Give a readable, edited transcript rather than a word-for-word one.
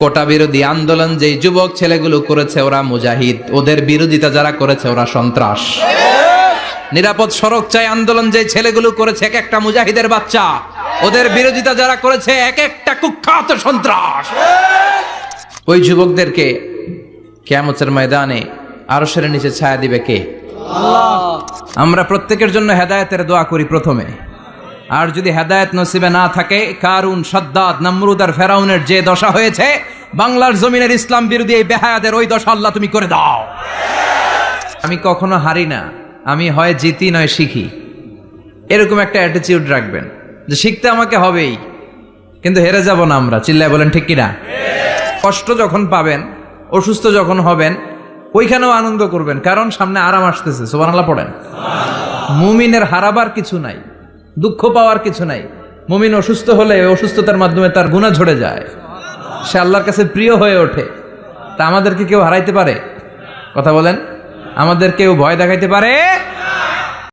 কোটা বিরোধী আন্দোলন যেই যুবক ছেলেগুলো করেছে ওরা মুজাহিদ, ওদের বিরোধিতা যারা করেছে ওরা সন্ত্রাস। নিরাপদ সড়ক চাই আন্দোলন যে ছেলেগুলো করেছে এক একটা মুজাহিদের বাচ্চা, ওদের বিরোধিতা যারা করেছে এক একটা কুখ্যাত সন্ত্রাস। ওই যুবকদেরকে কিয়ামতের ময়দানে আরশের নিচে ছায়া দিবে কে? আল্লাহ। আমরা প্রত্যেকের জন্য হেদায়েতের দোয়া করি প্রথমে। আর যদি হেদায়েত নসিবে না থাকে, কারুন, সাদ্দাদ, নমরুদ আর ফেরাউনের যে দশা হয়েছে, বাংলার জমিনের ইসলাম বিরোধী এই বেহায়াদের ওই দশা আল্লাহ তুমি করে দাও। আমি কখনো হারি না, আমি হয় জিতি নয় শিখি, এরকম একটা অ্যাটিটিউড রাখবেন যে শিখতে আমাকে হবেই, কিন্তু হেরে যাব না আমরা। চিল্লায় বলেন ঠিক কিনা? কষ্ট যখন পাবেন, অসুস্থ যখন হবেন, ওইখানেও আনন্দ করবেন, কারণ সামনে আরাম আসতেছে। সুবহানাল্লাহ পড়েন। মুমিনের হারাবার কিছু নাই, দুঃখ পাওয়ার কিছু নাই। মুমিন অসুস্থ হলে অসুস্থতার মাধ্যমে তার গুনাহ ঝরে যায়, সে আল্লাহর কাছে প্রিয় হয়ে ওঠে। তা আমাদেরকে কেউ হারাইতে পারে? কথা বলেন, আমাদের কেউ ভয় দেখাইতে পারে?